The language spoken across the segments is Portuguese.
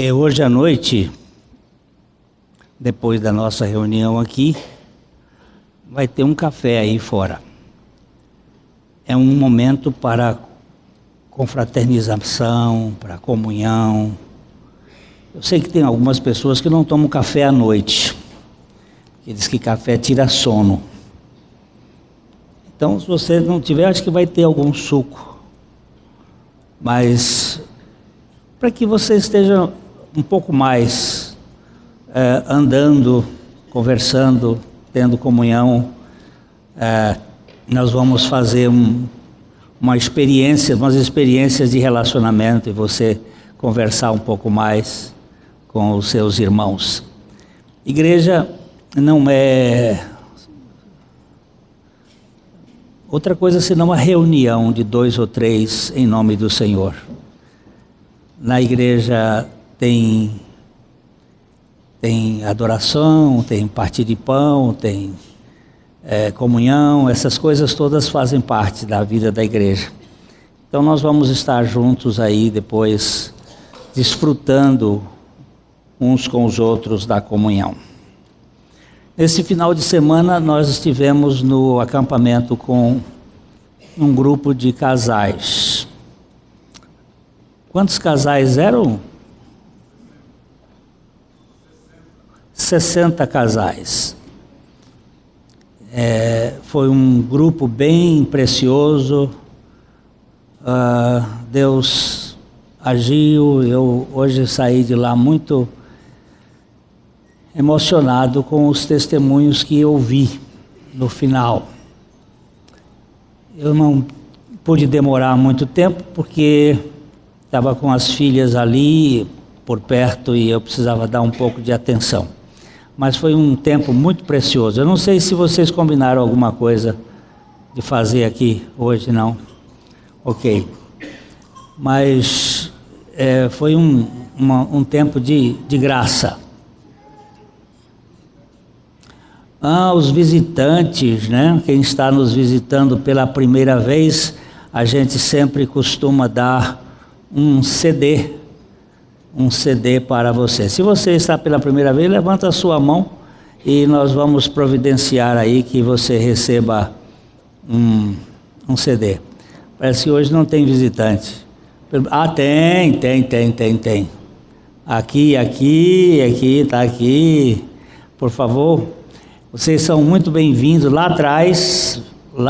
Hoje à noite, depois da nossa reunião aqui, vai ter um café aí fora. É um momento para confraternização, para comunhão. Eu sei que tem algumas pessoas que não tomam café à noite, que diz que café tira sono. Então, se você não tiver, acho que vai ter algum suco. Mas, para que você esteja um pouco mais andando, conversando, tendo comunhão, nós vamos fazer umas experiências de relacionamento e você conversar um pouco mais com os seus irmãos. Igreja não é outra coisa senão uma reunião de 2 ou 3 em nome do Senhor. Na igreja tem adoração, tem partir de pão, tem comunhão, essas coisas todas fazem parte da vida da igreja. Então nós vamos estar juntos aí depois, desfrutando uns com os outros da comunhão. Esse final de semana nós estivemos no acampamento com um grupo de casais. Quantos casais eram? 60 casais. Foi um grupo bem precioso. Deus agiu. Eu hoje saí de lá muito emocionado com os testemunhos que eu ouvi no final. Eu não pude demorar muito tempo porque estava com as filhas ali por perto e eu precisava dar um pouco de atenção. Mas foi um tempo muito precioso. Eu não sei se vocês combinaram alguma coisa de fazer aqui hoje, não? Ok. Mas foi um tempo de graça. Os visitantes, né? Quem está nos visitando pela primeira vez, a gente sempre costuma dar um CD para você. Se você está pela primeira vez, levanta a sua mão e nós vamos providenciar aí que você receba um CD. Parece que hoje não tem visitante. Tem. Aqui, tá aqui. Por favor, vocês são muito bem-vindos. Lá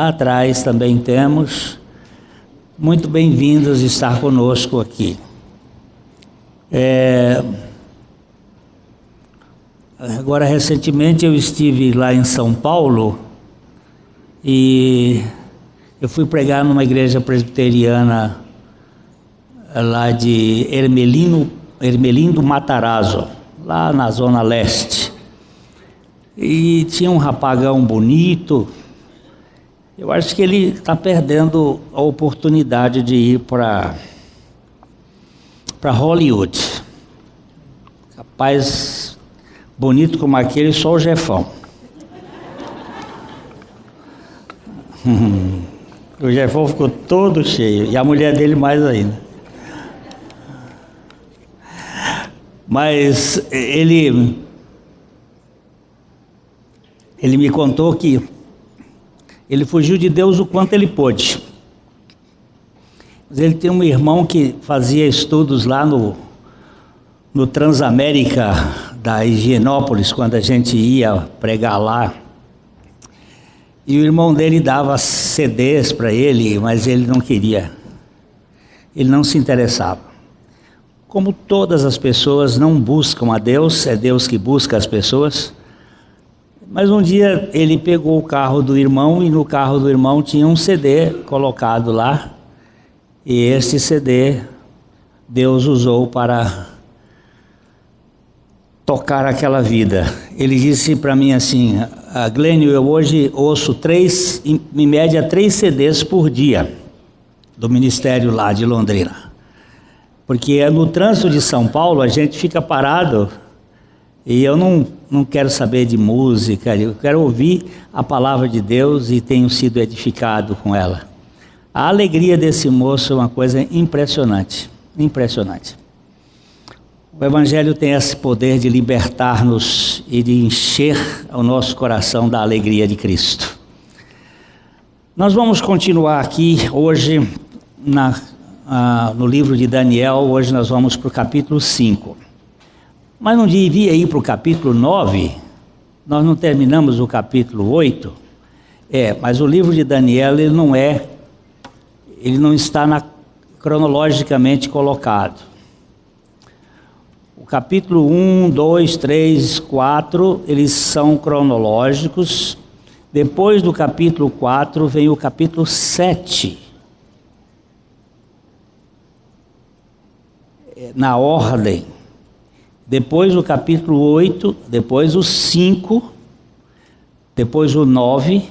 atrás também temos. Muito bem-vindos a estar conosco aqui. Agora, recentemente eu estive lá em São Paulo e eu fui pregar numa igreja presbiteriana lá de Ermelindo Matarazzo, lá na Zona Leste. E tinha um rapagão bonito. Eu acho que ele está perdendo a oportunidade de ir para Hollywood. Rapaz bonito como aquele, só o Jefão. O Jefão ficou todo cheio, e a mulher dele mais ainda. Mas ele me contou que ele fugiu de Deus o quanto ele pôde. Mas ele tem um irmão que fazia estudos lá no Transamérica da Higienópolis, quando a gente ia pregar lá. E o irmão dele dava CDs para ele, mas ele não queria. Ele não se interessava. Como todas as pessoas não buscam a Deus, é Deus que busca as pessoas. Mas um dia ele pegou o carro do irmão e no carro do irmão tinha um CD colocado lá. E esse CD Deus usou para tocar aquela vida. Ele disse para mim assim: Glênio, eu hoje ouço em média 3 CDs por dia do ministério lá de Londrina. Porque no trânsito de São Paulo a gente fica parado e eu não quero saber de música, eu quero ouvir a palavra de Deus e tenho sido edificado com ela. A alegria desse moço é uma coisa impressionante. O Evangelho tem esse poder de libertar-nos e de encher o nosso coração da alegria de Cristo. Nós vamos continuar aqui hoje no livro de Daniel. Hoje nós vamos para o capítulo 5. Mas não devia ir para o capítulo 9? Nós não terminamos o capítulo 8? Mas o livro de Daniel ele não está cronologicamente colocado. O capítulo 1, 2, 3, 4, eles são cronológicos. Depois do capítulo 4 vem o capítulo 7. Na ordem. Depois o capítulo 8, depois o 5, depois o 9,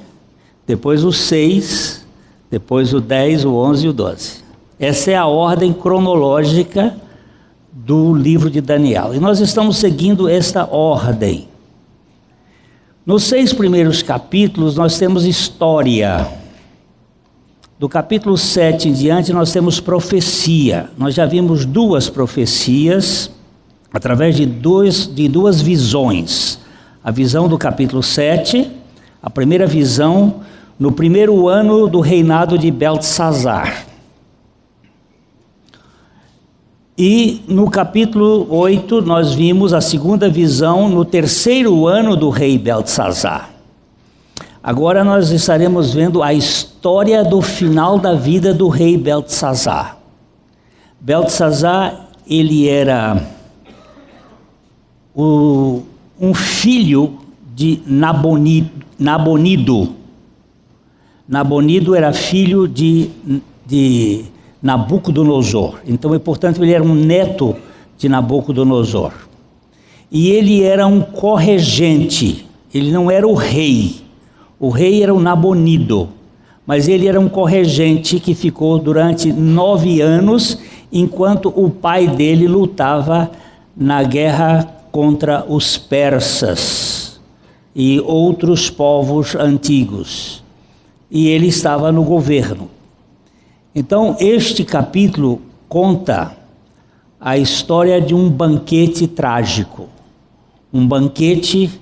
depois o 6, depois o 10, o 11 e o 12. Essa é a ordem cronológica do livro de Daniel. E nós estamos seguindo esta ordem. Nos 6 primeiros capítulos nós temos história. Do capítulo 7 em diante nós temos profecia. Nós já vimos 2 profecias através de duas visões. A visão do capítulo 7, a primeira visão no primeiro ano do reinado de Beltesazar. E no capítulo 8 nós vimos a segunda visão no terceiro ano do rei Beltesazar. Agora nós estaremos vendo a história do final da vida do rei Beltesazar. Beltesazar, ele era um filho de Nabonido. Nabonido era filho de Nabucodonosor. Então, portanto, ele era um neto de Nabucodonosor. E ele era um corregente, ele não era o rei. O rei era o Nabonido, mas ele era um corregente que ficou durante 9 anos, enquanto o pai dele lutava na guerra contra os persas e outros povos antigos. E ele estava no governo. Então, este capítulo conta a história de um banquete trágico. Um banquete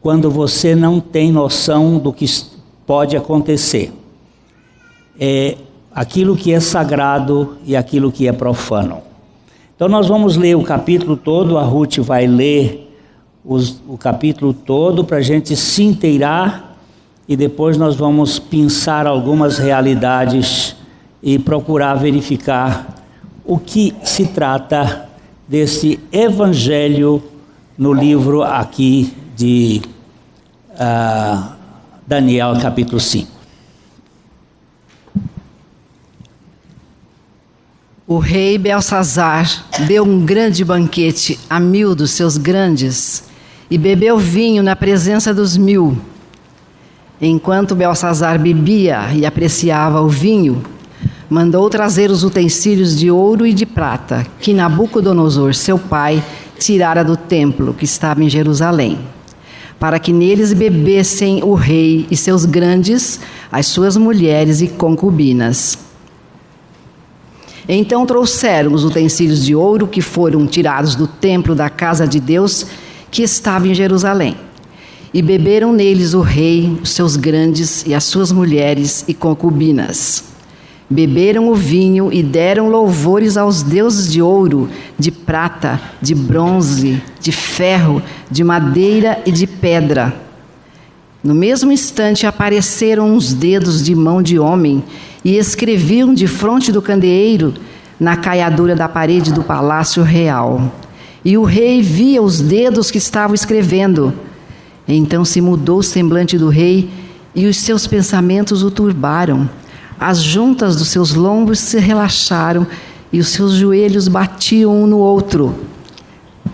quando você não tem noção do que pode acontecer. É aquilo que é sagrado e aquilo que é profano. Então nós vamos ler o capítulo todo, a Ruth vai ler o capítulo todo para a gente se inteirar e depois nós vamos pensar algumas realidades e procurar verificar o que se trata desse evangelho no livro aqui de Daniel capítulo 5. O rei Beltesazar deu um grande banquete a 1000 dos seus grandes e bebeu vinho na presença dos 1000. Enquanto Beltesazar bebia e apreciava o vinho, mandou trazer os utensílios de ouro e de prata que Nabucodonosor, seu pai, tirara do templo que estava em Jerusalém, para que neles bebessem o rei e seus grandes, as suas mulheres e concubinas. Então trouxeram os utensílios de ouro que foram tirados do templo da casa de Deus que estava em Jerusalém. E beberam neles o rei, os seus grandes e as suas mulheres e concubinas. Beberam o vinho e deram louvores aos deuses de ouro, de prata, de bronze, de ferro, de madeira e de pedra. No mesmo instante apareceram uns dedos de mão de homem e escreviam defronte do candeeiro na caiadura da parede do palácio real. E o rei via os dedos que estavam escrevendo. Então se mudou o semblante do rei e os seus pensamentos o turbaram. As juntas dos seus lombos se relaxaram e os seus joelhos batiam um no outro.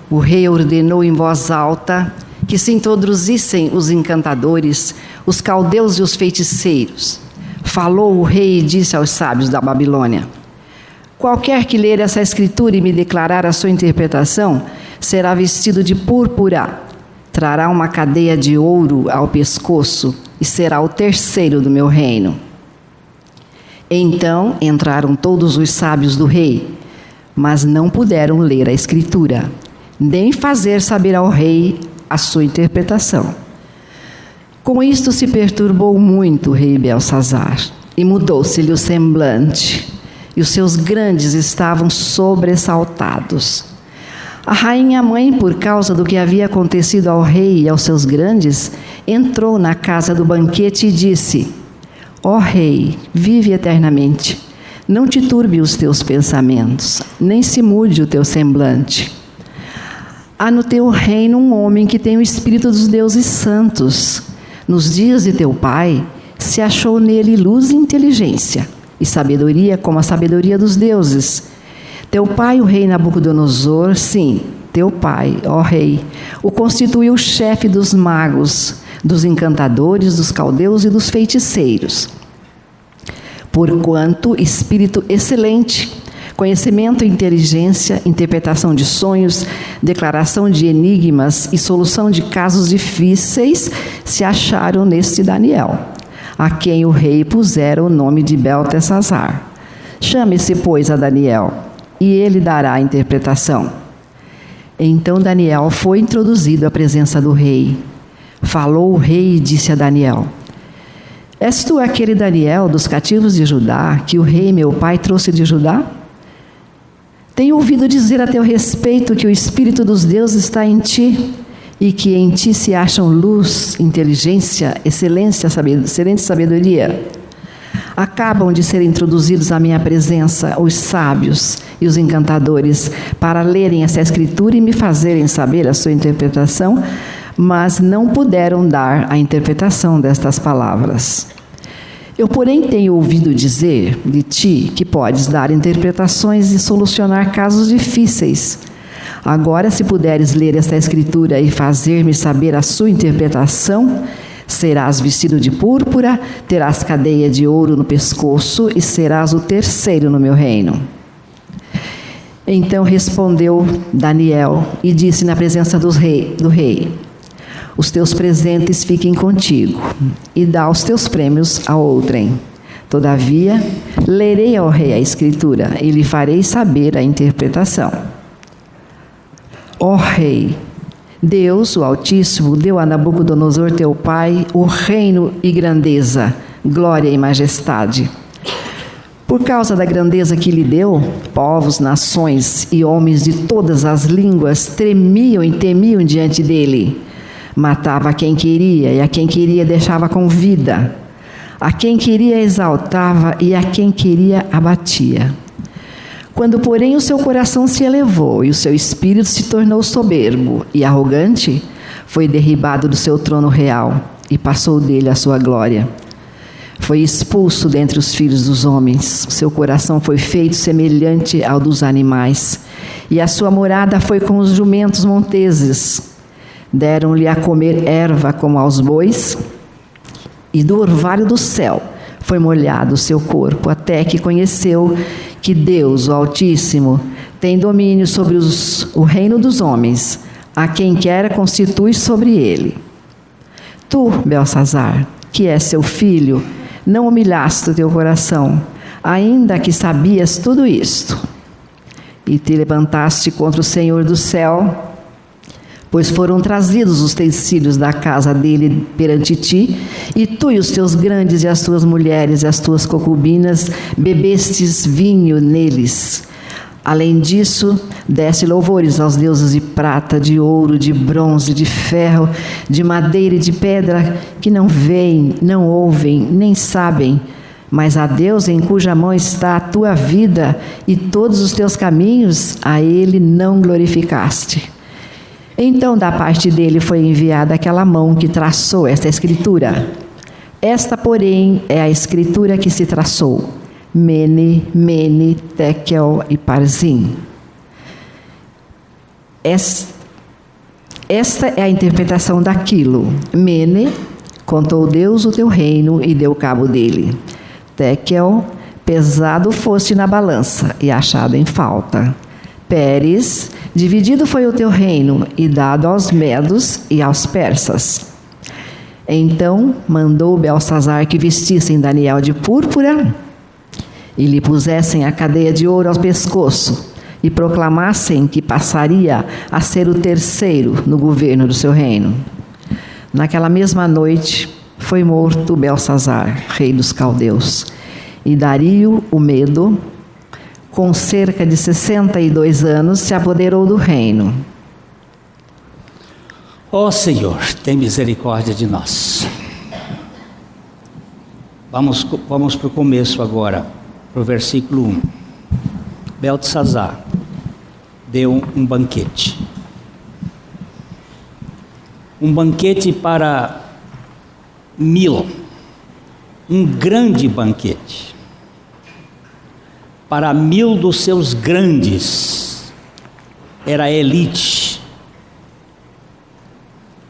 O rei ordenou em voz alta que se introduzissem os encantadores, os caldeus e os feiticeiros. Falou o rei e disse aos sábios da Babilônia: qualquer que ler essa escritura e me declarar a sua interpretação, será vestido de púrpura, trará uma cadeia de ouro ao pescoço e será o terceiro do meu reino. Então entraram todos os sábios do rei, mas não puderam ler a escritura, nem fazer saber ao rei a sua interpretação. Com isto se perturbou muito o rei Belsazar, e mudou-se-lhe o semblante, e os seus grandes estavam sobressaltados. A rainha mãe, por causa do que havia acontecido ao rei e aos seus grandes, entrou na casa do banquete e disse: Ó rei, vive eternamente, não te turbe os teus pensamentos, nem se mude o teu semblante. Há no teu reino um homem que tem o espírito dos deuses santos. Nos dias de teu pai, se achou nele luz e inteligência, e sabedoria como a sabedoria dos deuses. Teu pai, o rei Nabucodonosor, sim, teu pai, ó rei, o constituiu chefe dos magos, dos encantadores, dos caldeus e dos feiticeiros. Porquanto espírito excelente, conhecimento e inteligência, interpretação de sonhos, declaração de enigmas e solução de casos difíceis se acharam neste Daniel, a quem o rei pusera o nome de Beltesazar. Chame-se, pois, a Daniel, e ele dará a interpretação. Então Daniel foi introduzido à presença do rei. Falou o rei e disse a Daniel: És tu aquele Daniel dos cativos de Judá, que o rei meu pai trouxe de Judá? Tenho ouvido dizer a teu respeito que o Espírito dos deuses está em ti, e que em ti se acham luz, inteligência, excelente sabedoria. Acabam de ser introduzidos à minha presença os sábios e os encantadores, para lerem essa escritura e me fazerem saber a sua interpretação, mas não puderam dar a interpretação destas palavras. Eu, porém, tenho ouvido dizer de ti que podes dar interpretações e solucionar casos difíceis. Agora, se puderes ler esta escritura e fazer-me saber a sua interpretação, serás vestido de púrpura, terás cadeia de ouro no pescoço e serás o terceiro no meu reino. Então respondeu Daniel e disse na presença do rei: Os teus presentes fiquem contigo, e dá os teus prêmios a outrem. Todavia, lerei ao rei a escritura, e lhe farei saber a interpretação. Ó rei, Deus, o Altíssimo, deu a Nabucodonosor teu pai o reino e grandeza, glória e majestade. Por causa da grandeza que lhe deu, povos, nações e homens de todas as línguas tremiam e temiam diante dele. Matava a quem queria, e a quem queria deixava com vida. A quem queria exaltava, e a quem queria abatia. Quando, porém, o seu coração se elevou, e o seu espírito se tornou soberbo e arrogante, foi derribado do seu trono real, e passou dele a sua glória. Foi expulso dentre os filhos dos homens, seu coração foi feito semelhante ao dos animais, e a sua morada foi com os jumentos monteses. Deram-lhe a comer erva como aos bois, e do orvalho do céu foi molhado o seu corpo, até que conheceu que Deus, o Altíssimo, tem domínio sobre o reino dos homens, a quem quer constitui sobre ele. Tu, Belsazar, que és seu filho, não humilhaste o teu coração, ainda que sabias tudo isto, e te levantaste contra o Senhor do céu, pois foram trazidos os utensílios da casa dele perante ti, e tu e os teus grandes e as tuas mulheres e as tuas concubinas bebestes vinho neles. Além disso, deste louvores aos deuses de prata, de ouro, de bronze, de ferro, de madeira e de pedra, que não veem, não ouvem, nem sabem, mas a Deus em cuja mão está a tua vida e todos os teus caminhos, a ele não glorificaste. Então, da parte dele foi enviada aquela mão que traçou esta escritura. Esta, porém, é a escritura que se traçou: Mene, Mene, Tekel e Parzim. Esta é a interpretação daquilo. Mene, contou Deus o teu reino e deu cabo dele. Tekel, pesado foste na balança e achado em falta. Pérez, dividido foi o teu reino e dado aos medos e aos persas. Então mandou Belsazar que vestissem Daniel de púrpura e lhe pusessem a cadeia de ouro ao pescoço, e proclamassem que passaria a ser o terceiro no governo do seu reino. Naquela mesma noite foi morto Belsazar, rei dos caldeus, e Dario, o Medo, com cerca de 62 anos, se apoderou do reino. Ó Senhor, tem misericórdia de nós. Vamos para o começo agora, para o versículo 1. Beltesazar deu um banquete. Um banquete para 1000, um grande banquete. Para 1000 dos seus grandes, era a elite.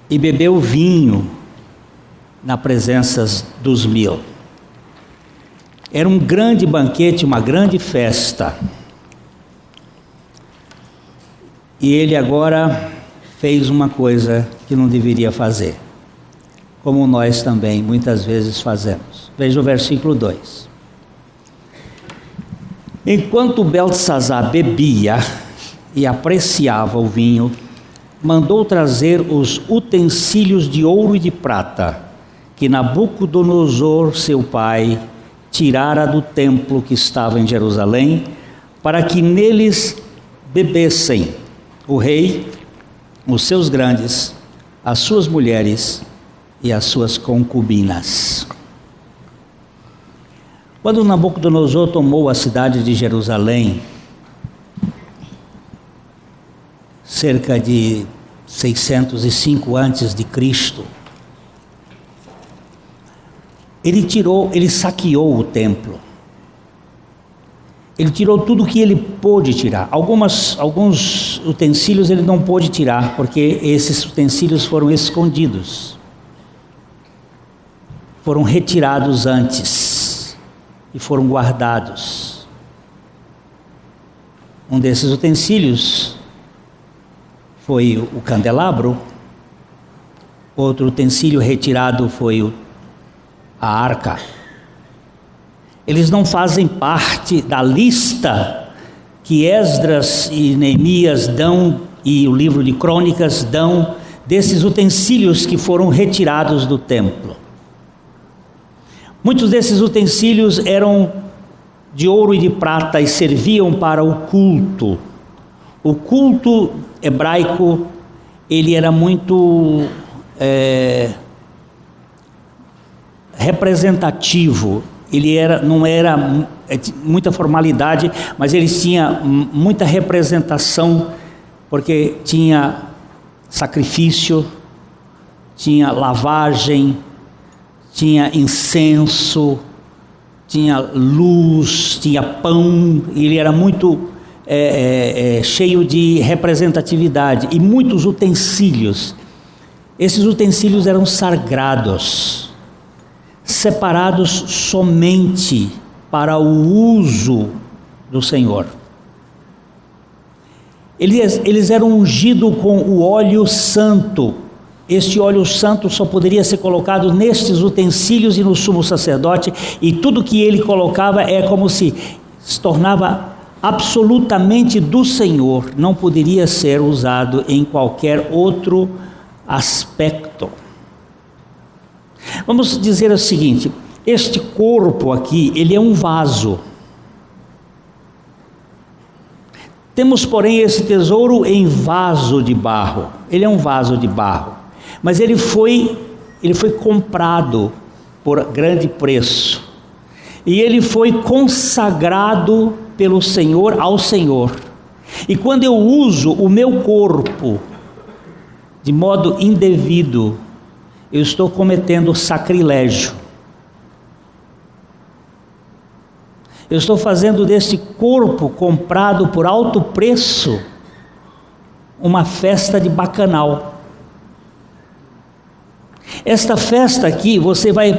E bebeu vinho na presença dos 1000. Era um grande banquete, uma grande festa. E ele agora fez uma coisa que não deveria fazer, como nós também muitas vezes fazemos. Veja o versículo 2. Enquanto Beltesazar bebia e apreciava o vinho, mandou trazer os utensílios de ouro e de prata, que Nabucodonosor, seu pai, tirara do templo que estava em Jerusalém, para que neles bebessem o rei, os seus grandes, as suas mulheres e as suas concubinas. Quando Nabucodonosor tomou a cidade de Jerusalém, cerca de 605 antes de Cristo, ele saqueou o templo. Ele tirou tudo que ele pôde tirar. Alguns utensílios ele não pôde tirar, porque esses utensílios foram escondidos. Foram retirados antes e foram guardados. Um desses utensílios foi o candelabro. Outro utensílio retirado foi a arca. Eles não fazem parte da lista que Esdras e Neemias dão, e o livro de Crônicas dão, desses utensílios que foram retirados do templo. Muitos desses utensílios eram de ouro e de prata e serviam para o culto. O culto hebraico, ele era muito representativo. Ele não era muita formalidade, mas eles tinham muita representação, porque tinha sacrifício, tinha lavagem, tinha incenso, tinha luz, tinha pão. Ele era muito cheio de representatividade e muitos utensílios. Esses utensílios eram sagrados, separados somente para o uso do Senhor. Eles eram ungidos com o óleo santo. Este óleo santo só poderia ser colocado nestes utensílios e no sumo sacerdote, e tudo que ele colocava é como se tornava absolutamente do Senhor, não poderia ser usado em qualquer outro aspecto. Vamos dizer o seguinte: este corpo aqui, ele é um vaso. Temos, porém, esse tesouro em vaso de barro. Ele é um vaso de barro, mas ele foi comprado por grande preço, e ele foi consagrado pelo Senhor ao Senhor. E quando eu uso o meu corpo de modo indevido, eu estou cometendo sacrilégio. Eu estou fazendo deste corpo comprado por alto preço uma festa de bacanal. Esta festa aqui, você vai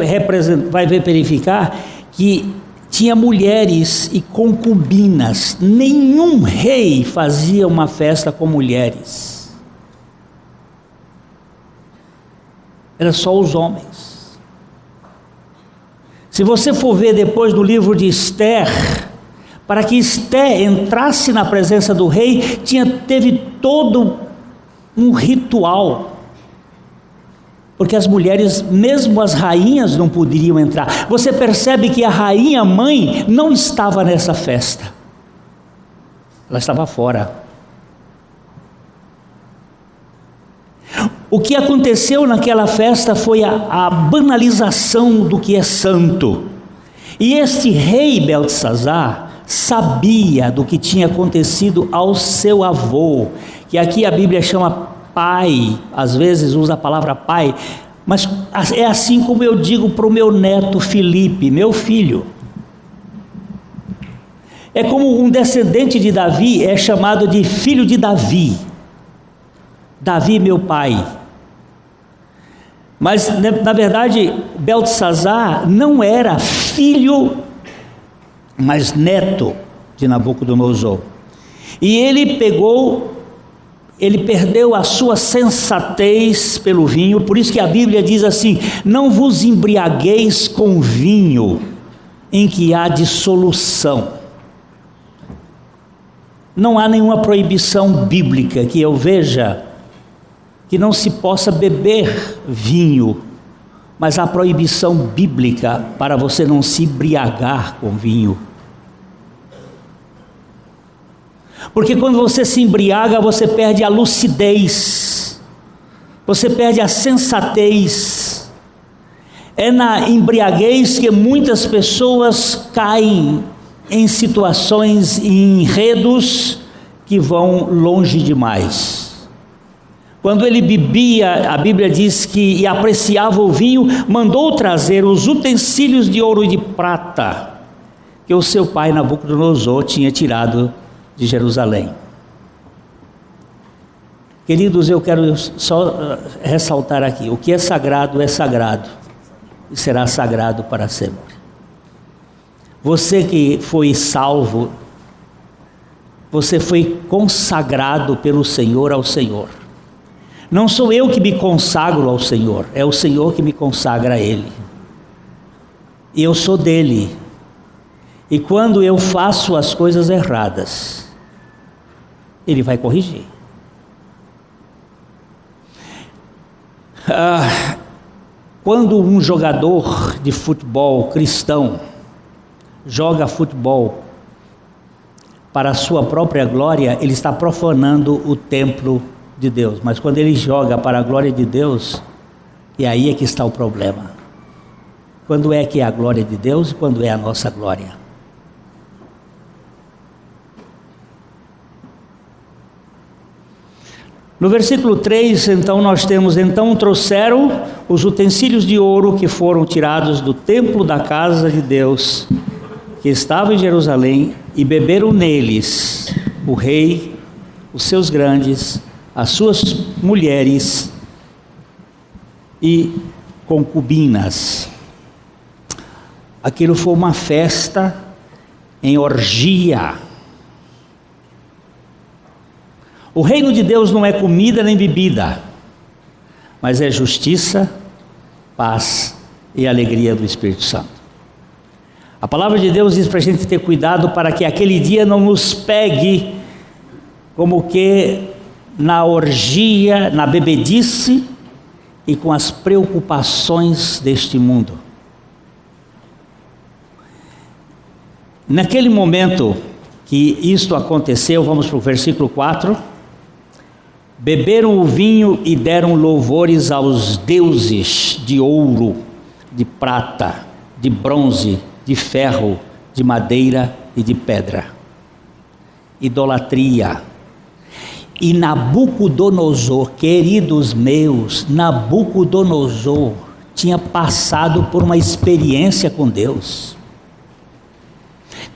verificar que tinha mulheres e concubinas. Nenhum rei fazia uma festa com mulheres. Era só os homens. Se você for ver depois do livro de Esther, Para que Esté entrasse na presença do rei, teve todo um ritual. Porque as mulheres, mesmo as rainhas, não poderiam entrar. Você percebe que a rainha mãe não estava nessa festa. Ela estava fora. O que aconteceu naquela festa foi a banalização do que é santo. E este rei Beltesazar sabia do que tinha acontecido ao seu avô, que aqui a Bíblia chama pai, às vezes usa a palavra pai, mas é assim como eu digo para o meu neto Felipe, meu filho. É como um descendente de Davi é chamado de filho de Davi. Davi, meu pai. Mas na verdade Beltesazar não era filho, mas neto de Nabucodonosor. E ele perdeu a sua sensatez pelo vinho. Por isso que a Bíblia diz assim: não vos embriagueis com vinho em que há dissolução. Não há nenhuma proibição bíblica que eu veja que não se possa beber vinho, mas há proibição bíblica para você não se embriagar com vinho. Porque quando você se embriaga, você perde a lucidez, você perde a sensatez. É na embriaguez que muitas pessoas caem em situações e enredos que vão longe demais. Quando ele bebia, a Bíblia diz que e apreciava o vinho, mandou trazer os utensílios de ouro e de prata que o seu pai Nabucodonosor tinha tirado de Jerusalém. Queridos, eu quero só ressaltar aqui: o que é sagrado e será sagrado para sempre. Você que foi salvo, você foi consagrado pelo Senhor ao Senhor. Não sou eu que me consagro ao Senhor, é o Senhor que me consagra a Ele. E eu sou dele. E quando eu faço as coisas erradas, Ele vai corrigir. Quando um jogador de futebol cristão joga futebol para a sua própria glória, ele está profanando o templo de Deus. Mas quando ele joga para a glória de Deus, e aí é que está o problema. Quando é que é a glória de Deus e quando é a nossa glória? No versículo 3, então nós temos: então trouxeram os utensílios de ouro que foram tirados do templo da casa de Deus, que estava em Jerusalém, e beberam neles o rei, os seus grandes, as suas mulheres e concubinas. Aquilo foi uma festa em orgia. O reino de Deus não é comida nem bebida, mas é justiça, paz e alegria do Espírito Santo. A palavra de Deus diz para a gente ter cuidado para que aquele dia não nos pegue como que na orgia, na bebedice e com as preocupações deste mundo. Naquele momento que isto aconteceu, vamos para o versículo 4. Beberam o vinho e deram louvores aos deuses de ouro, de prata, de bronze, de ferro, de madeira e de pedra. Idolatria. E Nabucodonosor, queridos meus, Nabucodonosor tinha passado por uma experiência com Deus.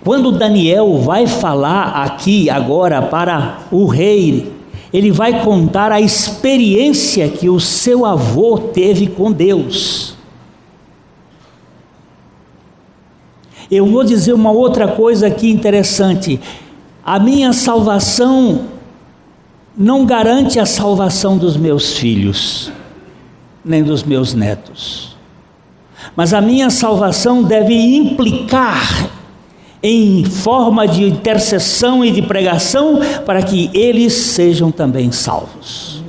Quando Daniel vai falar aqui agora para o rei, ele vai contar a experiência que o seu avô teve com Deus. Eu vou dizer uma outra coisa aqui interessante: a minha salvação não garante a salvação dos meus filhos, nem dos meus netos, mas a minha salvação deve implicar em forma de intercessão e de pregação, para que eles sejam também salvos.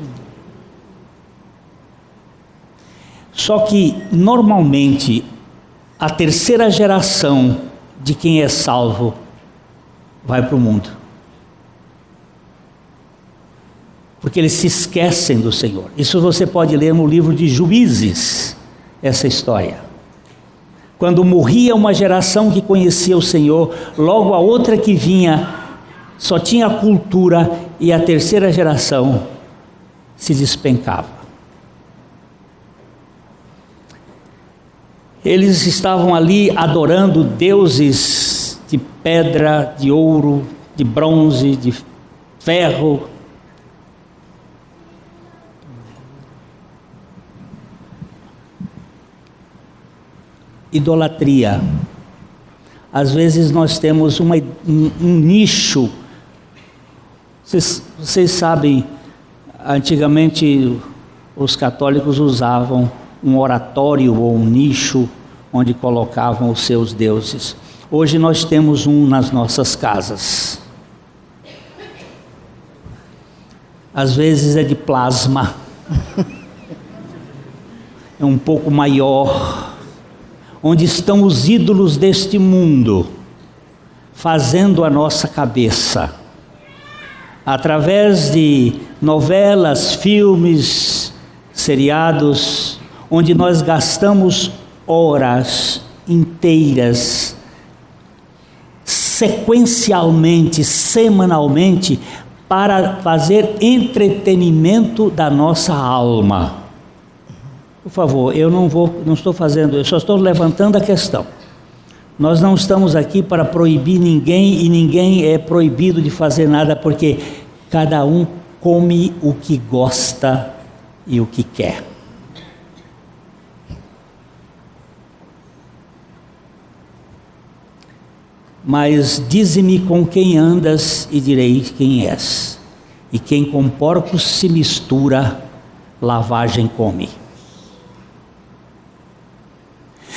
Só que, normalmente, a terceira geração de quem é salvo vai para o mundo, porque eles se esquecem do Senhor. Isso você pode ler no livro de Juízes, essa história. Quando morria uma geração que conhecia o Senhor, logo a outra que vinha só tinha cultura, e a terceira geração se despencava. Eles estavam ali adorando deuses de pedra, de ouro, de bronze, de ferro. Idolatria. Às vezes nós temos um nicho. Vocês sabem, antigamente os católicos usavam um oratório ou um nicho onde colocavam os seus deuses. Hoje nós temos um nas nossas casas. Às vezes é de plasma. É um pouco maior, onde estão os ídolos deste mundo, fazendo a nossa cabeça, através de novelas, filmes, seriados, onde nós gastamos horas inteiras, sequencialmente, semanalmente, para fazer entretenimento da nossa alma. Por favor, eu não estou fazendo, eu só estou levantando a questão. Nós não estamos aqui para proibir ninguém, e ninguém é proibido de fazer nada, porque cada um come o que gosta e o que quer. Mas dize-me com quem andas e direi quem és. E quem com porcos se mistura, lavagem come.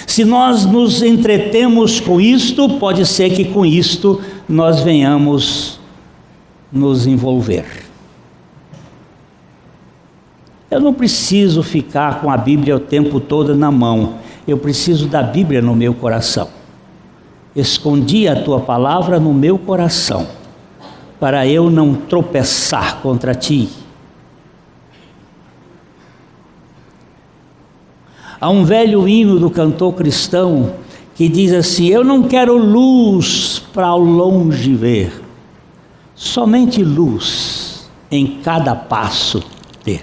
Se nós nos entretemos com isto, pode ser que com isto nós venhamos nos envolver. Eu não preciso ficar com a Bíblia o tempo todo na mão. Eu preciso da Bíblia no meu coração. Escondi a tua palavra no meu coração, para eu não tropeçar contra ti. Há um velho hino do cantor cristão que diz assim: eu não quero luz para ao longe ver, somente luz em cada passo ter.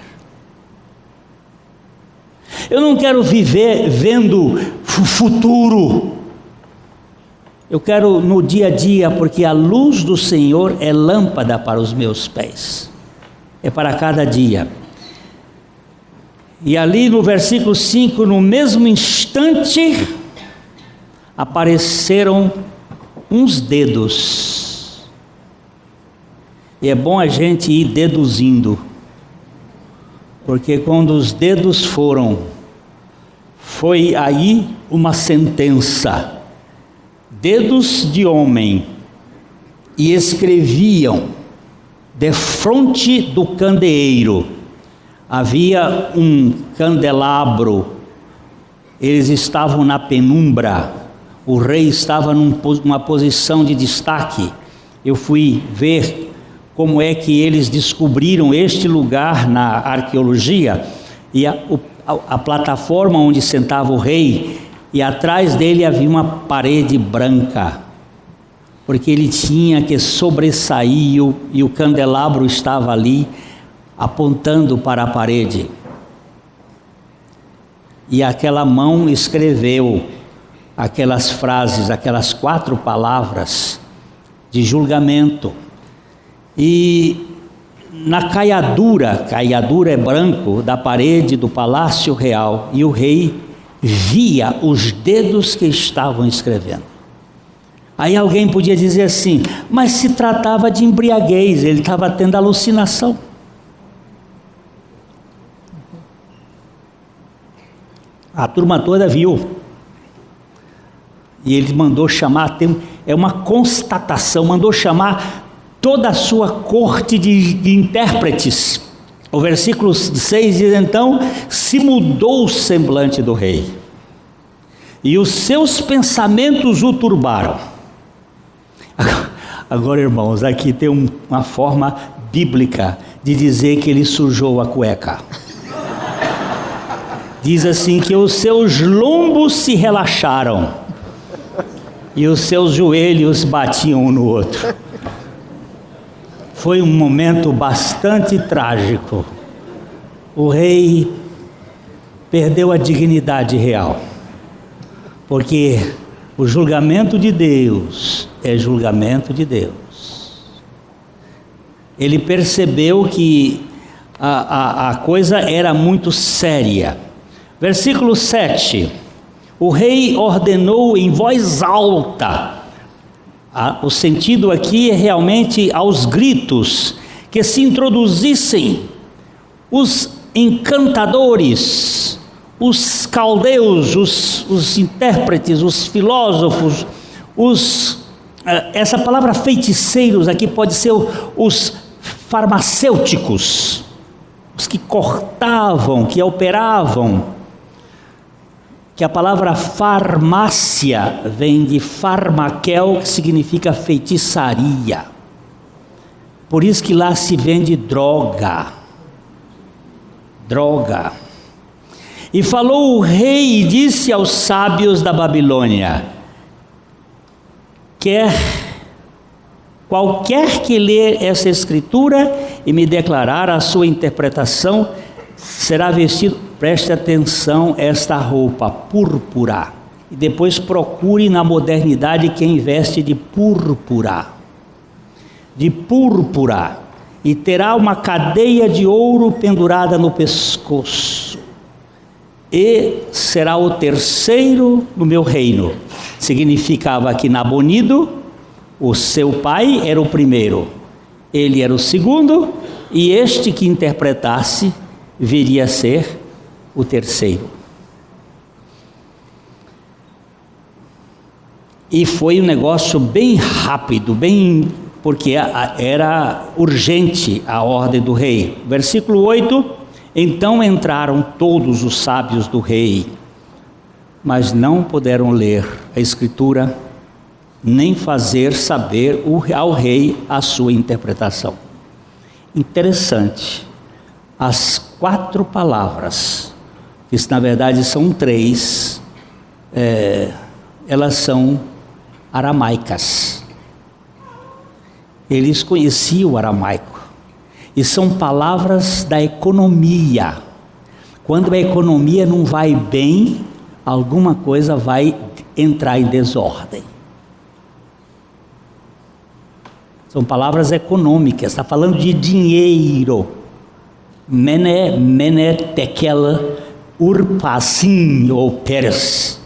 Eu não quero viver vendo futuro, eu quero no dia a dia, porque a luz do Senhor é lâmpada para os meus pés, é para cada dia. E ali no versículo 5, no mesmo instante, apareceram uns dedos. E é bom a gente ir deduzindo, porque quando os dedos foi aí uma sentença. Dedos de homem, e escreviam defronte do candeeiro. Havia um candelabro, eles estavam na penumbra, o rei estava numa posição de destaque. Eu fui ver como é que eles descobriram este lugar na arqueologia, e a plataforma onde sentava o rei, e atrás dele havia uma parede branca, porque ele tinha que sobressair, e o candelabro estava ali, apontando para a parede. E aquela mão escreveu aquelas frases, aquelas 4 palavras de julgamento. E na caiadura é branco, da parede do palácio real, e o rei via os dedos que estavam escrevendo. Aí alguém podia dizer assim: mas se tratava de embriaguez, ele estava tendo alucinação. A turma toda viu, e ele mandou chamar. é uma constatação, mandou chamar toda a sua corte de intérpretes. O versículo 6 diz: então se mudou o semblante do rei, e os seus pensamentos o turbaram. Agora, irmãos, aqui tem uma forma bíblica de dizer que ele sujou a cueca. Diz assim que os seus lombos se relaxaram e os seus joelhos batiam um no outro. Foi um momento bastante trágico. O rei perdeu a dignidade real, porque o julgamento de Deus é julgamento de Deus. Ele percebeu que a coisa era muito séria. Versículo 7: o rei ordenou em voz alta. O sentido aqui é realmente aos gritos, que se introduzissem os encantadores, os caldeus, os intérpretes, os filósofos, essa palavra feiticeiros aqui pode ser os farmacêuticos, os que cortavam, que operavam, que a palavra farmácia vem de farmaquel, que significa feitiçaria. Por isso que lá se vende droga. E falou o rei e disse aos sábios da Babilônia: qualquer que ler essa escritura e me declarar a sua interpretação, será vestido, preste atenção, esta roupa púrpura. E depois procure na modernidade quem veste de púrpura. E terá uma cadeia de ouro pendurada no pescoço. E será o terceiro no meu reino. Significava que Nabonido, o seu pai, era o primeiro. Ele era o segundo, e este que interpretasse viria a ser o terceiro. E foi um negócio bem rápido, porque era urgente a ordem do rei. Versículo 8: então entraram todos os sábios do rei, mas não puderam ler a escritura, nem fazer saber ao rei a sua interpretação. Interessante, as 4 palavras, que na verdade são 3, elas são aramaicas. Eles conheciam o aramaico, e são palavras da economia. Quando a economia não vai bem, alguma coisa vai entrar em desordem. São palavras econômicas, está falando de dinheiro. Mene, tekel, urpasim ou peres.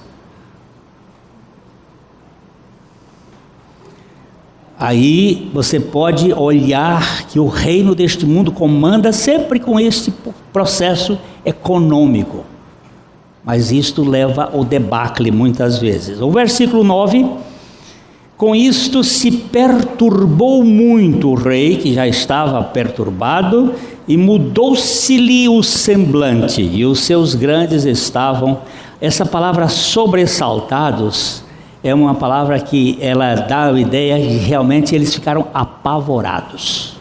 Aí você pode olhar que o reino deste mundo comanda sempre com este processo econômico. Mas isto leva ao debacle muitas vezes. O versículo 9: com isto se perturbou muito o rei, que já estava perturbado, e mudou-se-lhe o semblante, e os seus grandes estavam... Essa palavra sobressaltados é uma palavra que ela dá a ideia de realmente eles ficaram apavorados.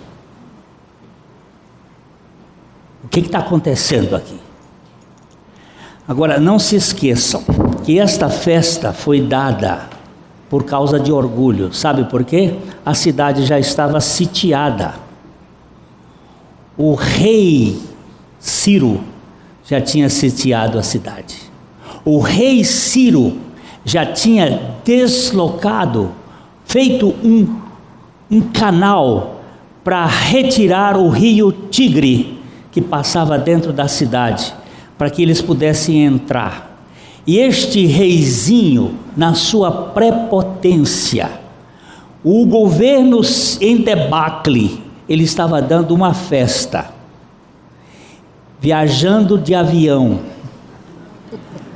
O que está acontecendo aqui? Agora, não se esqueçam que esta festa foi dada por causa de orgulho. Sabe por quê? A cidade já estava sitiada. O rei Ciro já tinha sitiado a cidade. O rei Ciro já tinha deslocado, feito um canal para retirar o rio Tigre, que passava dentro da cidade, para que eles pudessem entrar. E este reizinho, na sua prepotência, o governo em debacle, ele estava dando uma festa, viajando de avião,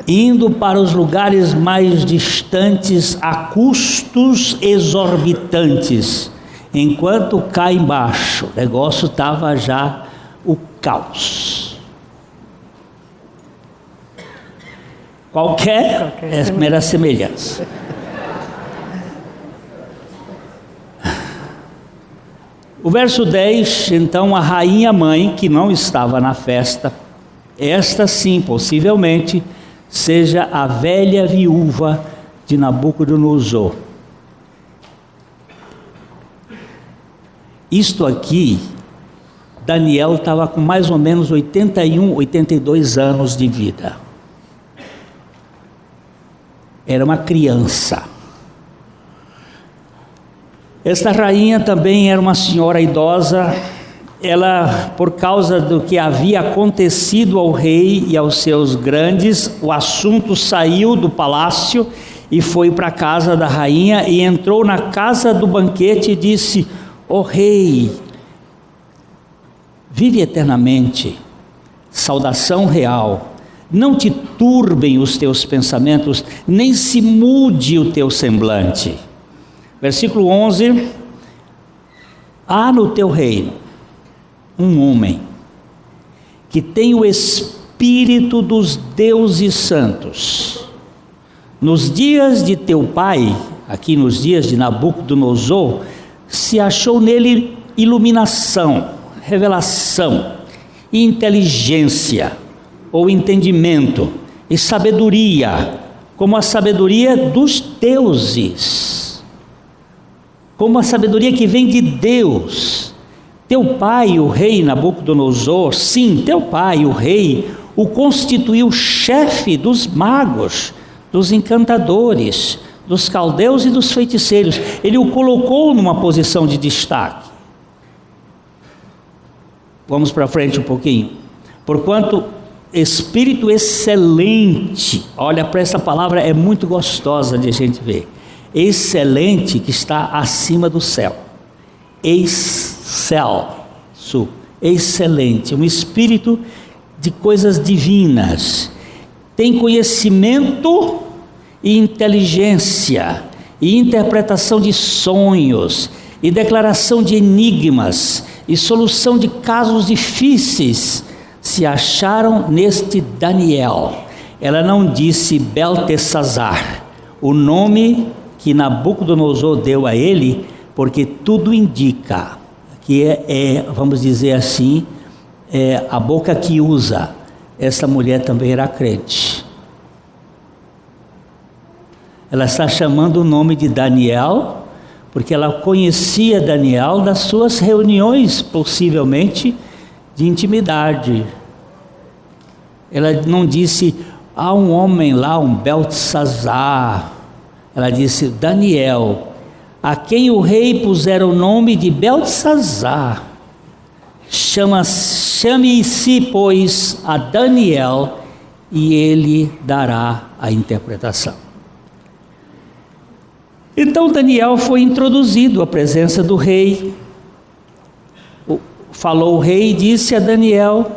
indo para os lugares mais distantes a custos exorbitantes, enquanto cá embaixo o negócio estava já o caos. Qualquer é mera semelhança. O verso 10, então, a rainha mãe, que não estava na festa, esta sim, possivelmente, seja a velha viúva de Nabucodonosor. Isto aqui, Daniel estava com mais ou menos 81, 82 anos de vida. Era uma criança. Esta rainha também era uma senhora idosa. Ela, por causa do que havia acontecido ao rei e aos seus grandes, o assunto saiu do palácio e foi para a casa da rainha e entrou na casa do banquete e disse: ó rei, vive eternamente, saudação real, não te turbem os teus pensamentos, nem se mude o teu semblante. Versículo 11: há no teu reino um homem que tem o espírito dos deuses santos. Nos dias de teu pai, aqui nos dias de Nabucodonosor, se achou nele iluminação, revelação, e inteligência, ou entendimento, e sabedoria, como a sabedoria dos deuses, como a sabedoria que vem de Deus. Teu pai, o rei Nabucodonosor, sim, teu pai, o rei, o constituiu chefe dos magos, dos encantadores, dos caldeus e dos feiticeiros. Ele o colocou numa posição de destaque. Vamos para frente um pouquinho. Porquanto espírito excelente, olha para essa palavra, é muito gostosa de a gente ver. Excelente, que está acima do céu. Excelente, um espírito de coisas divinas. Tem conhecimento e inteligência, e interpretação de sonhos, e declaração de enigmas, e solução de casos difíceis, se acharam neste Daniel. Ela não disse Beltesazar, o nome que Nabucodonosor deu a ele, porque tudo indica que vamos dizer assim, a boca que usa. Essa mulher também era crente. Ela está chamando o nome de Daniel, porque ela conhecia Daniel das suas reuniões, possivelmente, de intimidade. Ela não disse, há um homem lá, um Beltesazar. Ela disse, Daniel, a quem o rei pusera o nome de Beltesazar. Chame-se, pois, a Daniel, e ele dará a interpretação. Então Daniel foi introduzido à presença do rei. Falou o rei e disse a Daniel: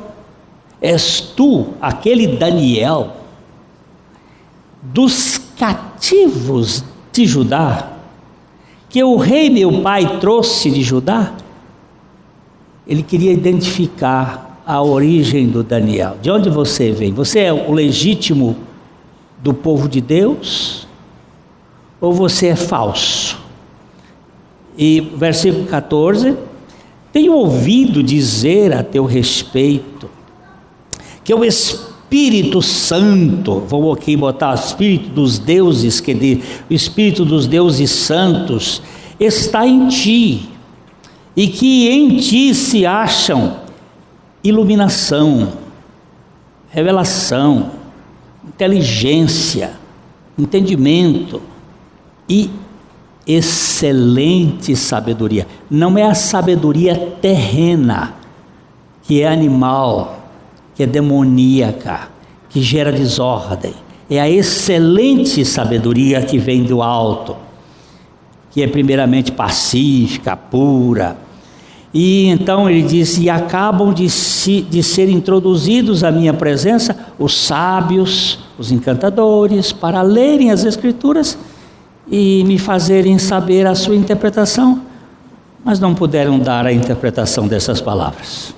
és tu aquele Daniel dos cativos de Judá, que o rei meu pai trouxe de Judá? Ele queria identificar a origem do Daniel. De onde você vem? Você é o legítimo do povo de Deus? Ou você é falso? E versículo 14: tenho ouvido dizer a teu respeito que o Espírito Santo, vou aqui botar o Espírito dos deuses, que diz, o Espírito dos deuses santos está em ti, e que em ti se acham iluminação, revelação, inteligência, entendimento e excelente sabedoria. Não é a sabedoria terrena, que é animal, que é demoníaca, que gera desordem. É a excelente sabedoria que vem do alto, que é primeiramente pacífica, pura. E então ele disse: e acabam de ser introduzidos à minha presença os sábios, os encantadores, para lerem as Escrituras e me fazerem saber a sua interpretação, mas não puderam dar a interpretação dessas palavras.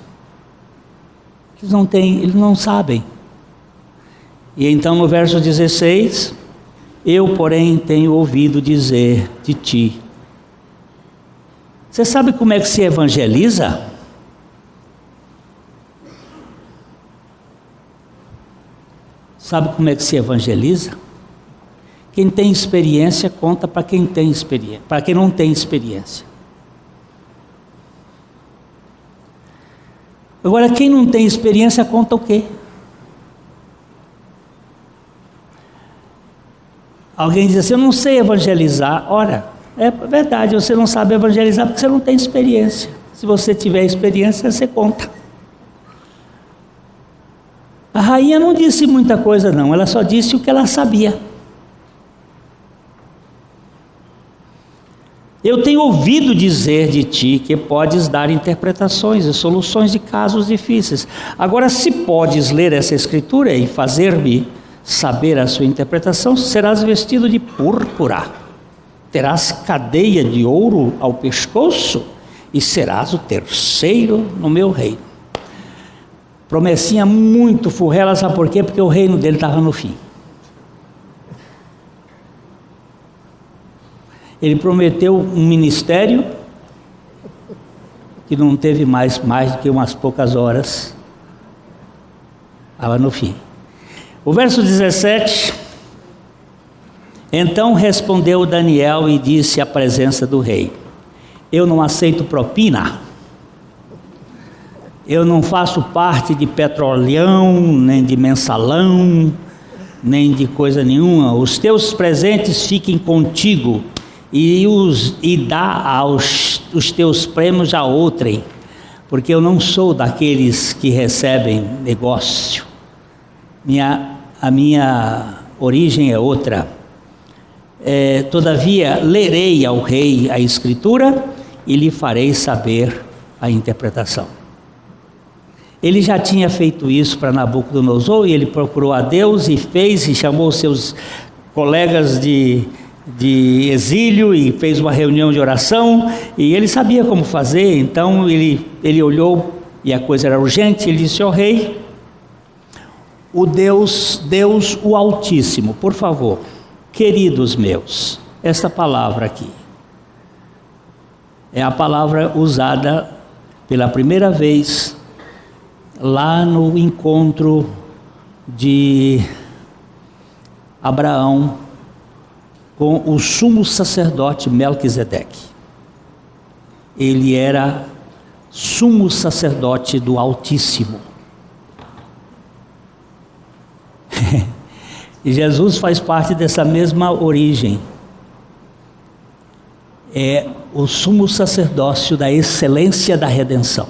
Eles não sabem. E então no verso 16, eu porém tenho ouvido dizer de ti. Você sabe como é que se evangeliza? Sabe como é que se evangeliza? Quem tem experiência conta para quem tem experiência, para quem não tem experiência. Agora, quem não tem experiência conta o quê? Alguém diz assim: eu não sei evangelizar. Ora, é verdade, você não sabe evangelizar porque você não tem experiência. Se você tiver experiência, você conta. A rainha não disse muita coisa não, ela só disse o que ela sabia. Eu tenho ouvido dizer de ti que podes dar interpretações e soluções de casos difíceis. Agora, se podes ler essa escritura e fazer-me saber a sua interpretação, serás vestido de púrpura, terás cadeia de ouro ao pescoço e serás o terceiro no meu reino. Promessinha muito furrela, sabe por quê? Porque o reino dele estava no fim. Ele prometeu um ministério que não teve mais do que umas poucas horas. Estava no fim. O verso 17: então respondeu Daniel e disse à presença do rei: eu não aceito propina, eu não faço parte de petrolão, nem de mensalão, nem de coisa nenhuma. Os teus presentes fiquem contigo e dá os teus prêmios a outrem, porque eu não sou daqueles que recebem negócio. A minha origem é outra. Todavia lerei ao rei a escritura e lhe farei saber a interpretação. Ele já tinha feito isso para Nabucodonosor, e ele procurou a Deus e fez, e chamou seus colegas de exílio e fez uma reunião de oração, e ele sabia como fazer. Então ele olhou e a coisa era urgente. Ele disse: ó rei, o Deus o Altíssimo, por favor, queridos meus, esta palavra aqui é a palavra usada pela primeira vez lá no encontro de Abraão com o sumo sacerdote Melquisedeque. Ele era sumo sacerdote do Altíssimo. E Jesus faz parte dessa mesma origem. É o sumo sacerdócio da excelência da redenção.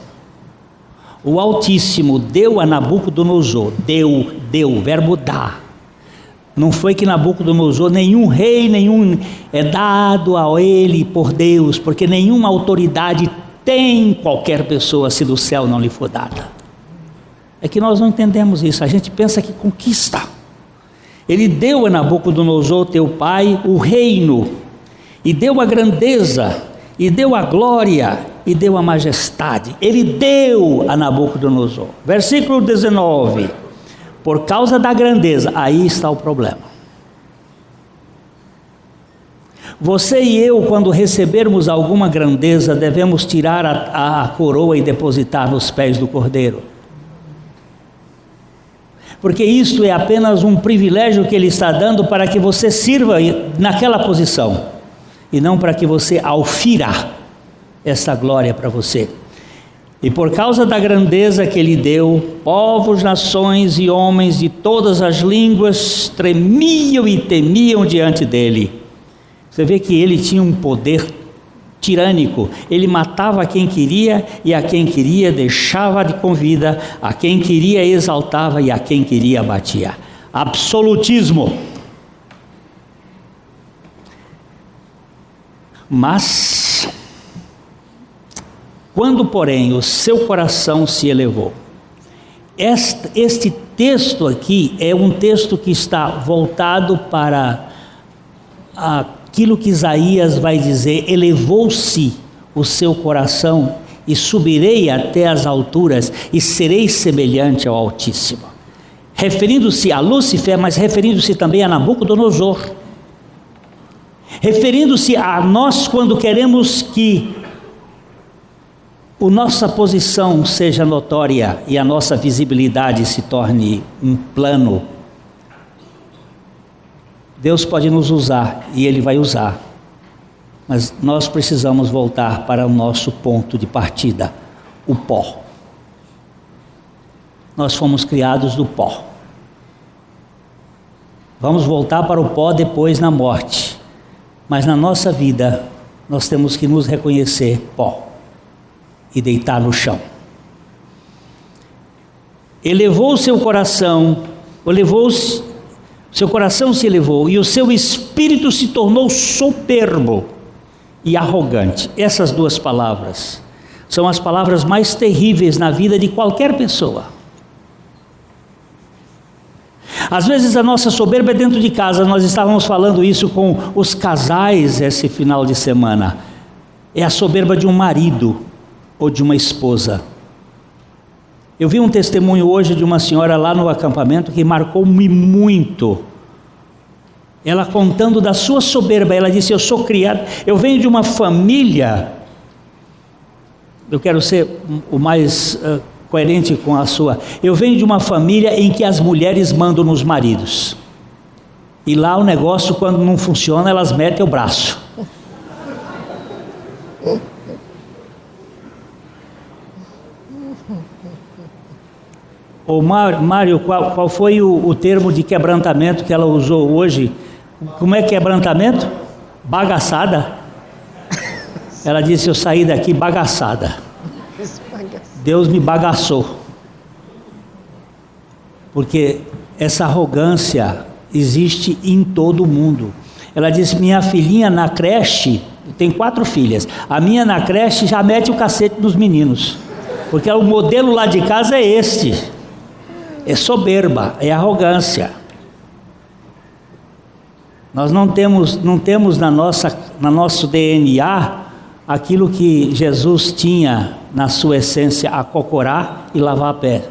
O Altíssimo deu a Nabucodonosor, deu, verbo dar. Não foi que Nabucodonosor, nenhum rei, é dado a ele por Deus, porque nenhuma autoridade tem qualquer pessoa se do céu não lhe for dada. É que nós não entendemos isso, a gente pensa que conquista. Ele deu a Nabucodonosor, teu pai, o reino, e deu a grandeza, e deu a glória, e deu a majestade. Ele deu a Nabucodonosor. Versículo 19: por causa da grandeza, aí está o problema. Você e eu, quando recebermos alguma grandeza, devemos tirar a coroa e depositar nos pés do Cordeiro. Porque isto é apenas um privilégio que Ele está dando para que você sirva naquela posição, e não para que você aufira essa glória para você. E por causa da grandeza que Ele deu, povos, nações e homens de todas as línguas tremiam e temiam diante dEle. Você vê que Ele tinha um poder tirânico. Ele matava a quem queria, e a quem queria deixava de com vida, a quem queria exaltava, e a quem queria abatia. Absolutismo. Quando, porém, o seu coração se elevou. Este texto aqui é um texto que está voltado para aquilo que Isaías vai dizer: elevou-se o seu coração e subirei até as alturas e serei semelhante ao Altíssimo. Referindo-se a Lúcifer, mas referindo-se também a Nabucodonosor. Referindo-se a nós quando queremos que a nossa posição seja notória e a nossa visibilidade se torne um plano. Deus pode nos usar e Ele vai usar, mas nós precisamos voltar para o nosso ponto de partida, o pó. Nós fomos criados do pó. Vamos voltar para o pó depois na morte, mas na nossa vida nós temos que nos reconhecer pó e deitar no chão. Elevou o seu coração, seu coração se elevou e o seu espírito se tornou soberbo e arrogante. Essas duas palavras são as palavras mais terríveis na vida de qualquer pessoa. Às vezes a nossa soberba é dentro de casa. Nós estávamos falando isso com os casais esse final de semana. É a soberba de um marido ou de uma esposa. Eu vi um testemunho hoje de uma senhora lá no acampamento que marcou-me muito. Ela contando da sua soberba. Ela disse: eu sou criada, eu venho de uma família, eu quero ser o mais coerente com a sua, eu venho de uma família em que as mulheres mandam nos maridos, e lá o negócio, quando não funciona, elas metem o braço. Ô Mário, qual foi o termo de quebrantamento que ela usou hoje? Como é quebrantamento? Bagaçada. Ela disse: eu saí daqui bagaçada. Deus me bagaçou. Porque essa arrogância existe em todo mundo. Ela disse: minha filhinha na creche, tem 4 filhas, a minha na creche já mete o cacete nos meninos, porque o modelo lá de casa é este. É soberba, é arrogância. Nós não temos na nosso DNA aquilo que Jesus tinha na sua essência: acocorar e lavar pé.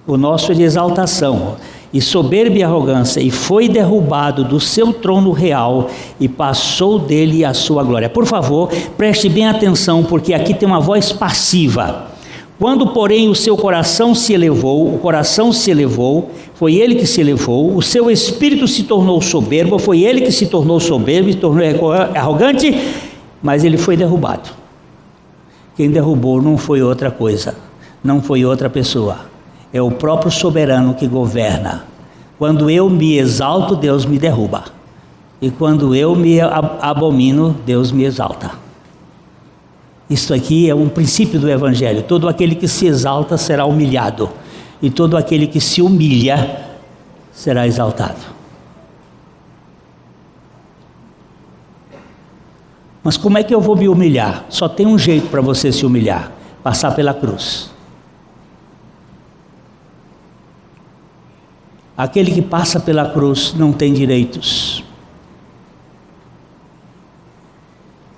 O nosso é de exaltação, e soberba e arrogância, e foi derrubado do seu trono real e passou dele a sua glória. Por favor, preste bem atenção, porque aqui tem uma voz passiva. Quando, porém, o seu coração se elevou, foi ele que se elevou, o seu espírito se tornou soberbo, foi ele que se tornou soberbo, se tornou arrogante, mas ele foi derrubado. Quem derrubou não foi outra coisa, não foi outra pessoa, é o próprio soberano que governa. Quando eu me exalto, Deus me derruba, e quando eu me abomino, Deus me exalta. Isso aqui é um princípio do Evangelho: todo aquele que se exalta será humilhado, e todo aquele que se humilha será exaltado. Mas como é que eu vou me humilhar? Só tem um jeito para você se humilhar: passar pela cruz. Aquele que passa pela cruz não tem direitos,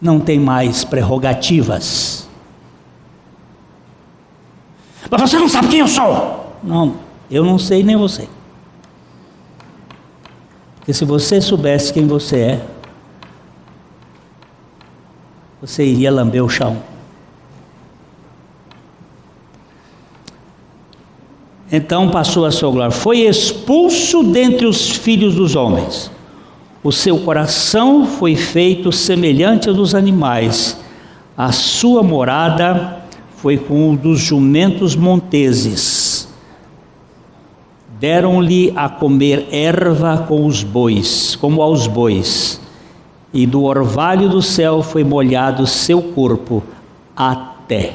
não tem mais prerrogativas. Mas você não sabe quem eu sou. Não, eu não sei nem você. Porque se você soubesse quem você é, você iria lamber o chão. Então passou a sua glória, foi expulso dentre os filhos dos homens. O seu coração foi feito semelhante ao dos animais, a sua morada foi com o dos jumentos monteses. Deram-lhe a comer erva com os bois, como aos bois, e do orvalho do céu foi molhado seu corpo até.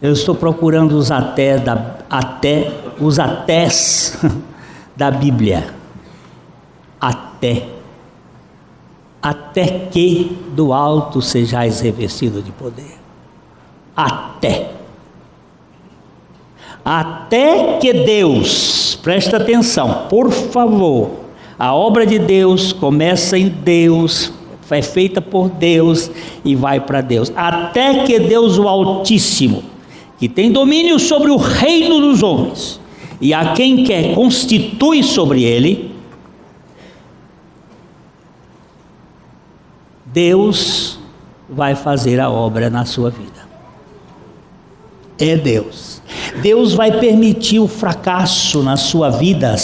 Eu estou procurando os atés da Bíblia. Até. até que do alto sejais revestido de poder. Até que Deus, presta atenção, por favor, a obra de Deus começa em Deus, é feita por Deus e vai para Deus. Até que Deus, o Altíssimo, que tem domínio sobre o reino dos homens, e a quem quer constitui sobre ele, Deus vai fazer a obra na sua vida. É Deus. Deus vai permitir o fracasso na sua vida,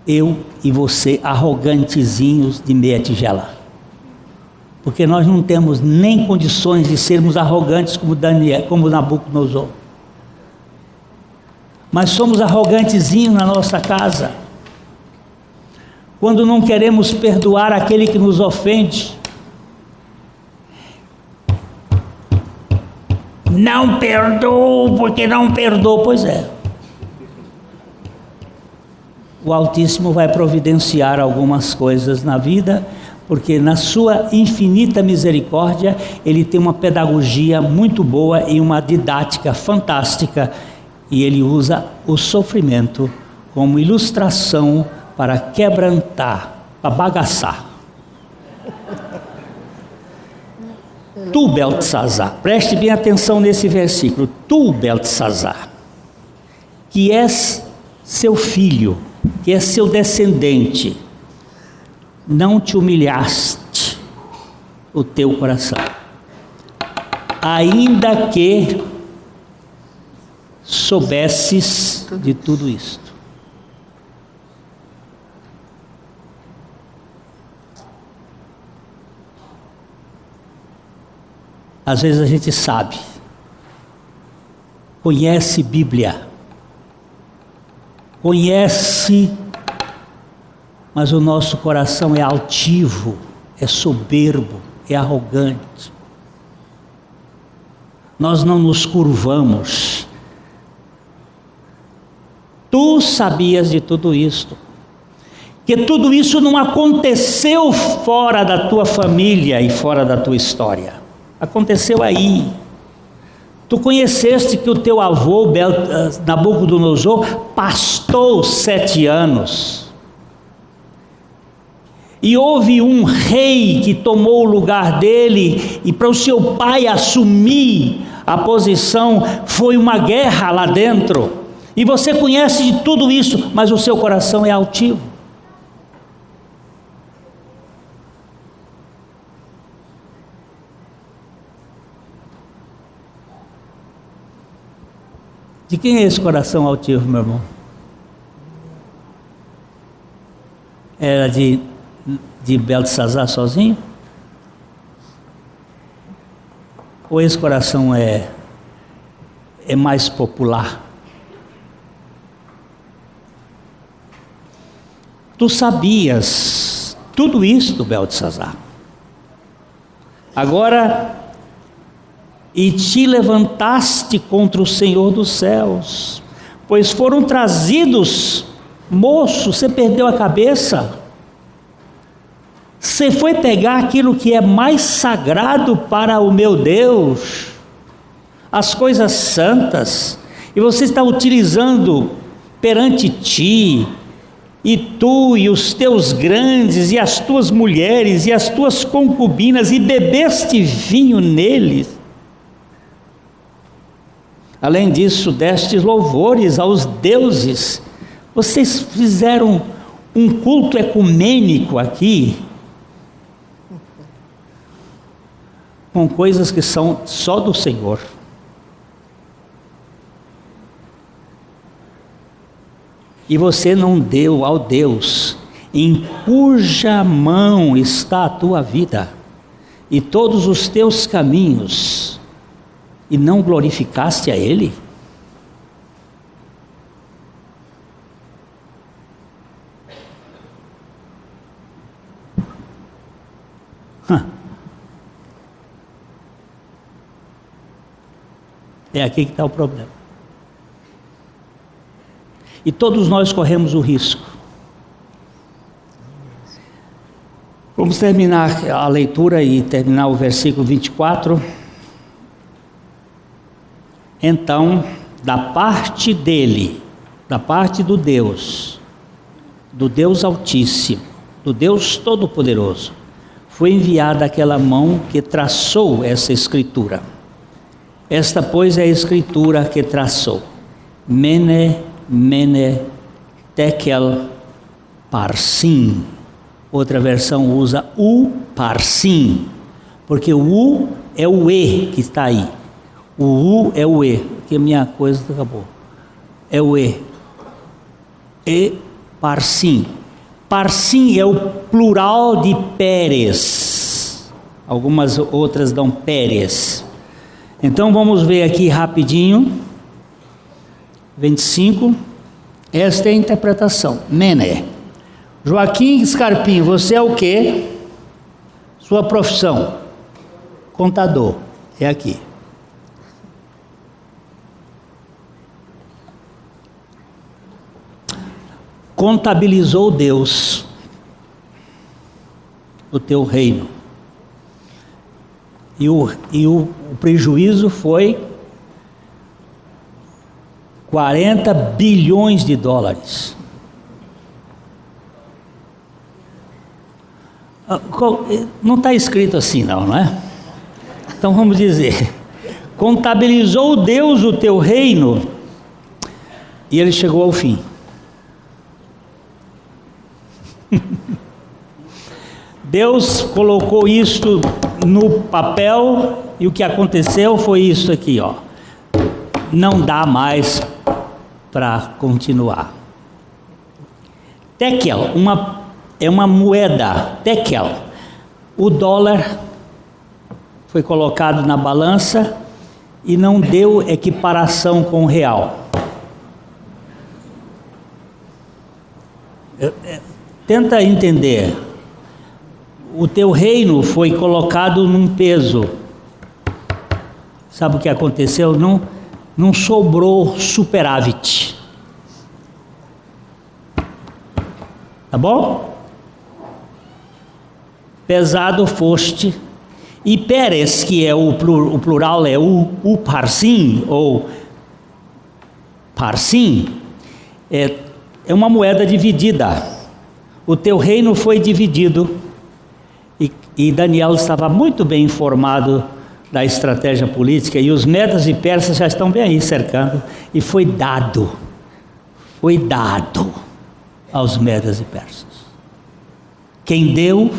eu e você arrogantezinhos de meia tigela. Porque nós não temos nem condições de sermos arrogantes como Nabucodonosor. Mas somos arrogantezinhos na nossa casa. Quando não queremos perdoar aquele que nos ofende. Não perdoo porque não perdoo. Pois é. O Altíssimo vai providenciar algumas coisas na vida, porque na sua infinita misericórdia, Ele tem uma pedagogia muito boa e uma didática fantástica, e Ele usa o sofrimento como ilustração para quebrantar, para bagaçar. Tu, Beltesazar, preste bem atenção nesse versículo. Tu, Beltesazar, que és seu filho, que és seu descendente, não te humilhaste o teu coração, ainda que soubesses de tudo isto. Às vezes a gente sabe, conhece Bíblia, conhece, mas o nosso coração é altivo, é soberbo, é arrogante. Nós não nos curvamos. Tu sabias de tudo isto, que tudo isso não aconteceu fora da tua família e fora da tua história. Aconteceu aí. Tu conheceste que o teu avô Nabucodonosor pastou 7 anos. E houve um rei que tomou o lugar dele, e para o seu pai assumir a posição, foi uma guerra lá dentro. E você conhece de tudo isso, mas o seu coração é altivo. De quem é esse coração altivo, meu irmão? Era de Beltesazar sozinho? Ou esse coração é mais popular? Tu sabias tudo isso, Beltesazar. Agora, e te levantaste contra o Senhor dos céus, pois foram trazidos, moço, você perdeu a cabeça, você foi pegar aquilo que é mais sagrado para o meu Deus, as coisas santas, e você está utilizando perante ti, e tu e os teus grandes, e as tuas mulheres, e as tuas concubinas, e bebeste vinho neles. Além disso, destes louvores aos deuses. Vocês fizeram um culto ecumênico aqui, com coisas que são só do Senhor. E você não deu ao Deus em cuja mão está a tua vida e todos os teus caminhos, e não glorificaste a Ele? É aqui que está o problema. E todos nós corremos o risco Vamos terminar a leitura e terminar o versículo 24. Então, da parte dele, da parte do Deus Altíssimo, do Deus Todo-Poderoso, foi enviada aquela mão que traçou essa escritura. Esta, pois, é a escritura que traçou. Mene, mene, tekel, parsim. Outra versão usa u parsim, porque o u é o e que está aí. O u é o e, que a minha coisa acabou. É o e. E parsim. Parsim é o plural de Pérez. Algumas outras dão Pérez. Então vamos ver aqui rapidinho. 25. Esta é a interpretação. Mene. Joaquim Scarpim, você é o quê? Sua profissão? Contador. É aqui. Contabilizou Deus o teu reino. E o prejuízo foi 40 bilhões de dólares. Não está escrito assim não é? Então vamos dizer, contabilizou Deus o teu reino e ele chegou ao fim. Deus colocou isto no papel e o que aconteceu foi isso aqui, ó. Não dá mais para continuar. Tekel, é uma moeda, tekel. O dólar foi colocado na balança e não deu equiparação com o real. Tenta entender. O teu reino foi colocado num peso. Sabe o que aconteceu? Não sobrou superávit. Tá bom? Pesado foste. E Pérez, que é o plural é o parsim, ou parsim, é uma moeda dividida. O teu reino foi dividido. E Daniel estava muito bem informado da estratégia política, e os medas e persas já estão bem aí cercando, e foi dado aos medas e persas. Quem deu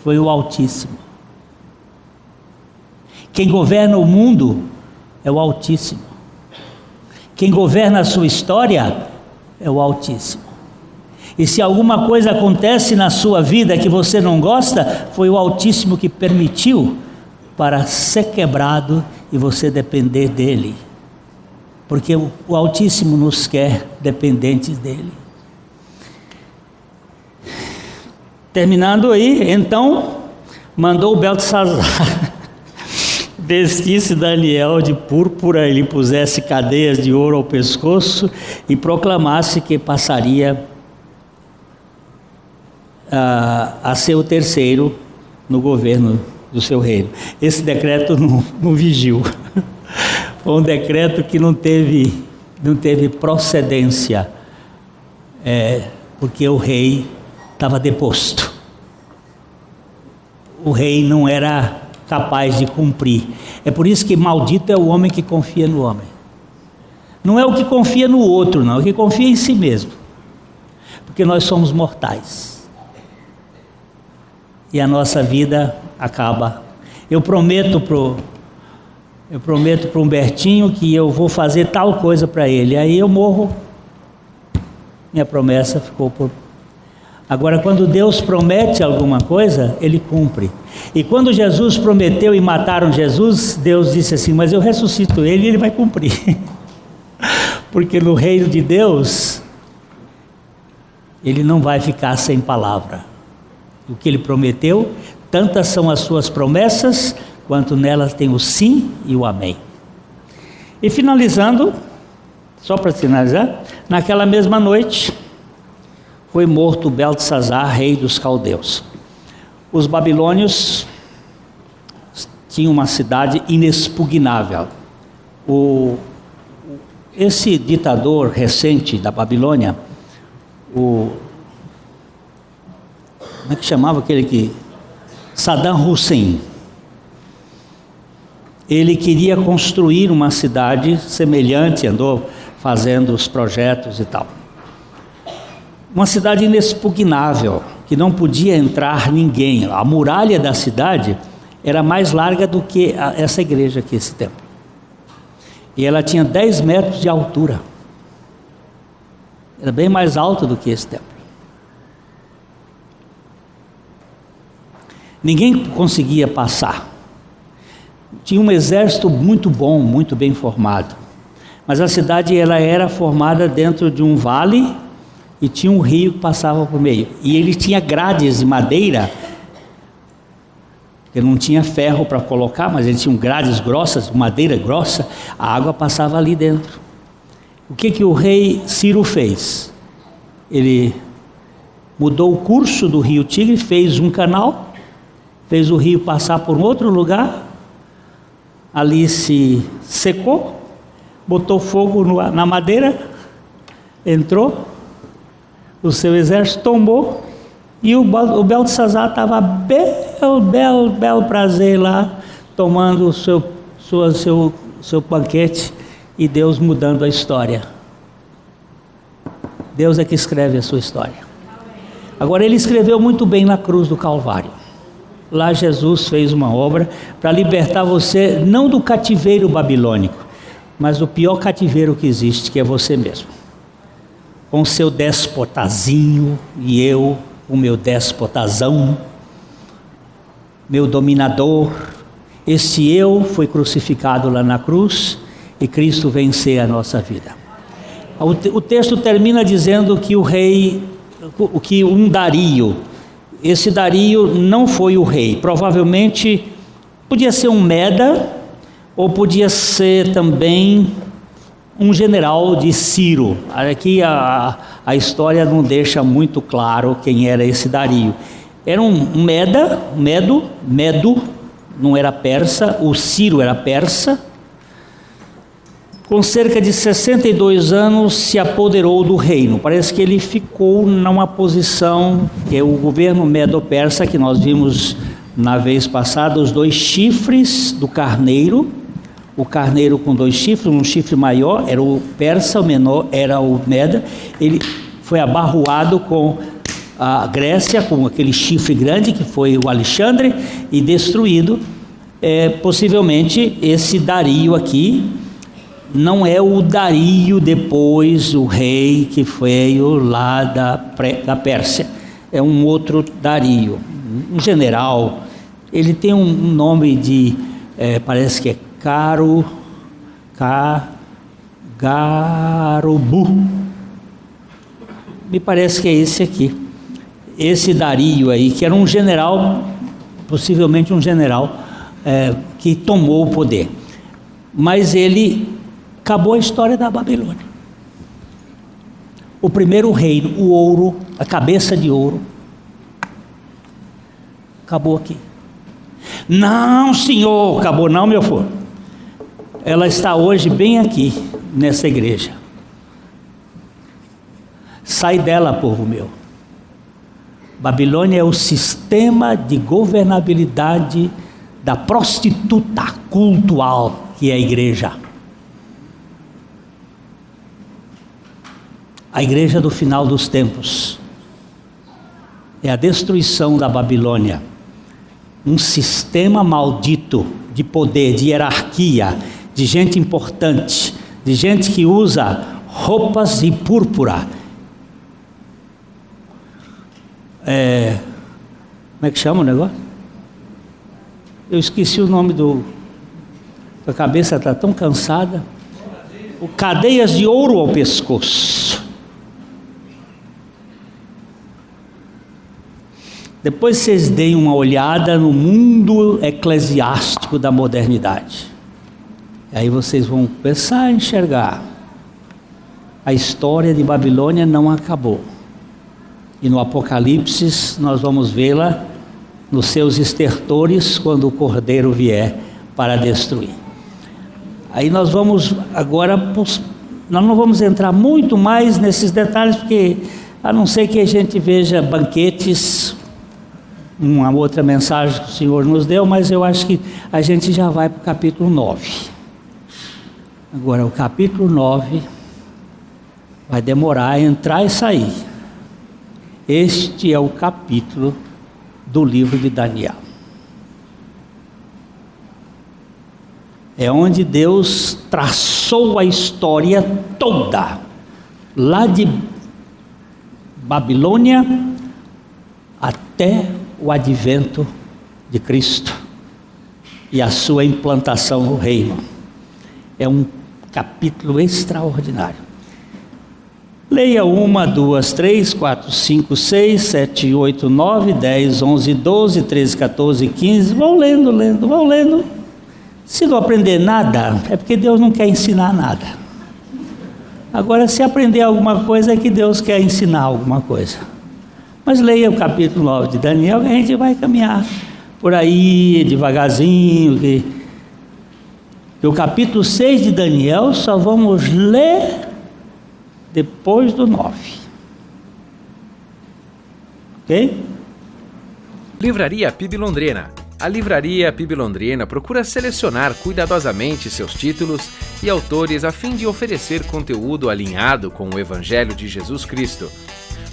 foi o Altíssimo. Quem governa o mundo é o Altíssimo. Quem governa a sua história é o Altíssimo. E se alguma coisa acontece na sua vida que você não gosta, foi o Altíssimo que permitiu para ser quebrado e você depender dele. Porque o Altíssimo nos quer dependentes dele. Terminando aí, então, mandou Beltesazar vestisse Daniel de púrpura e lhe pusesse cadeias de ouro ao pescoço e proclamasse que passaria a ser o terceiro no governo do seu reino. Esse decreto não vigiu. Foi um decreto que não teve procedência, porque o rei estava deposto. O rei não era capaz de cumprir. É por isso que maldito é o homem que confia no homem. Não é o que confia no outro, não, é o que confia em si mesmo. Porque nós somos mortais. E a nossa vida acaba. Eu prometo pro Humbertinho que eu vou fazer tal coisa para ele. Aí eu morro. Minha promessa ficou por... Agora, quando Deus promete alguma coisa, Ele cumpre. E quando Jesus prometeu e mataram Jesus, Deus disse assim, mas eu ressuscito Ele e Ele vai cumprir. Porque no reino de Deus, Ele não vai ficar sem palavra. O que Ele prometeu, tantas são as suas promessas, quanto nelas tem o sim e o amém. E finalizando, só para finalizar, naquela mesma noite, foi morto Beltesazar, rei dos caldeus. Os babilônios tinham uma cidade inexpugnável. Esse ditador recente da Babilônia, como é que chamava aquele que... Saddam Hussein. Ele queria construir uma cidade semelhante, andou fazendo os projetos e tal. Uma cidade inexpugnável, que não podia entrar ninguém. A muralha da cidade era mais larga do que essa igreja aqui, esse templo. E ela tinha 10 metros de altura. Era bem mais alta do que esse templo. Ninguém conseguia passar. Tinha um exército muito bom, muito bem formado. Mas a cidade ela era formada dentro de um vale e tinha um rio que passava por meio. E ele tinha grades de madeira, porque não tinha ferro para colocar, mas ele tinha grades grossas, madeira grossa, a água passava ali dentro. O que o rei Ciro fez? Ele mudou o curso do rio Tigre, fez um canal, fez o rio passar por outro lugar, ali se secou, botou fogo na madeira, entrou, o seu exército tombou, e o Beltesazar estava bel prazer lá, tomando o seu banquete, e Deus mudando a história. Deus é que escreve a sua história. Agora, ele escreveu muito bem na cruz do Calvário. Lá Jesus fez uma obra para libertar você, não do cativeiro babilônico, mas do pior cativeiro que existe, que é você mesmo. Com seu despotazinho e eu, o meu despotazão, meu dominador. Esse eu foi crucificado lá na cruz e Cristo venceu a nossa vida. O texto termina dizendo que o rei, que um Dario, esse Dario não foi o rei, provavelmente podia ser um Meda, ou podia ser também um general de Ciro. Aqui a história não deixa muito claro quem era esse Dario. Era um Medo, não era persa, o Ciro era persa. Com cerca de 62 anos se apoderou do reino. Parece que ele ficou numa posição, que é o governo medo-persa, que nós vimos na vez passada, os 2 chifres do carneiro, o carneiro com 2 chifres, um chifre maior era o persa, o menor era o Meda. Ele foi abarroado com a Grécia, com aquele chifre grande que foi o Alexandre, e destruído. Possivelmente esse Dario aqui não é o Dario depois, o rei que veio lá da Pérsia. É um outro Dario, um general. Ele tem um nome de, parece que é Garobu. Me parece que é esse aqui. Esse Dario aí, que era um general, possivelmente um general, que tomou o poder. Mas ele acabou a história da Babilônia. O primeiro reino, o ouro, a cabeça de ouro, acabou aqui. Não, senhor, acabou não, meu filho. Ela está hoje bem aqui, nessa igreja. Sai dela, povo meu. Babilônia é o sistema de governabilidade da prostituta cultual que é a igreja. A igreja do final dos tempos é a destruição da Babilônia, um sistema maldito de poder, de hierarquia, de gente importante, de gente que usa roupas de púrpura. Como é que chama o negócio? Eu esqueci o nome a cabeça está tão cansada. Cadeias de ouro ao pescoço. Depois vocês deem uma olhada no mundo eclesiástico da modernidade. Aí vocês vão começar a enxergar. A história de Babilônia não acabou. E no Apocalipse nós vamos vê-la nos seus estertores quando o cordeiro vier para destruir. Aí nós vamos agora, nós não vamos entrar muito mais nesses detalhes, porque a não ser que a gente veja banquetes, uma outra mensagem que o Senhor nos deu, mas eu acho que a gente já vai para o capítulo 9. Agora, o capítulo 9 vai demorar a entrar e sair. Este é o capítulo do livro de Daniel. É onde Deus traçou a história toda, lá de Babilônia até o advento de Cristo e a sua implantação no reino. É um capítulo extraordinário. Leia 1, 2, 3, 4, 5, 6, 7, 8, 9, 10, 11, 12, 13, 14, 15. Vão lendo. Se não aprender nada, é porque Deus não quer ensinar nada. Agora, se aprender alguma coisa, é que Deus quer ensinar alguma coisa. Mas leia o capítulo 9 de Daniel, que a gente vai caminhar por aí, devagarzinho. Que o capítulo 6 de Daniel só vamos ler depois do 9. Ok? Livraria PIB Londrina. A Livraria PIB Londrina procura selecionar cuidadosamente seus títulos e autores a fim de oferecer conteúdo alinhado com o Evangelho de Jesus Cristo.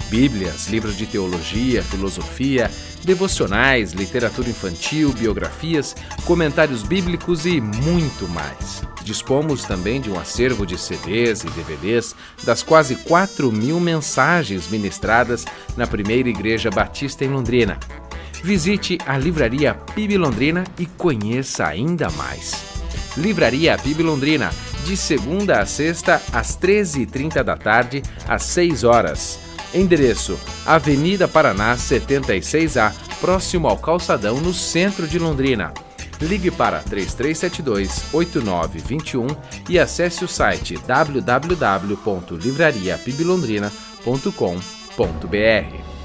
Bíblias, livros de teologia, filosofia, devocionais, literatura infantil, biografias, comentários bíblicos e muito mais. Dispomos também de um acervo de CDs e DVDs das quase 4.000 mensagens ministradas na primeira Igreja Batista em Londrina. Visite a Livraria PIB Londrina e conheça ainda mais. Livraria PIB Londrina, de segunda a sexta, às 13h30 da tarde, às 6 horas. Endereço: Avenida Paraná 76A, próximo ao Calçadão, no centro de Londrina. Ligue para 3372-8921 e acesse o site www.livrariapiblondrina.com.br.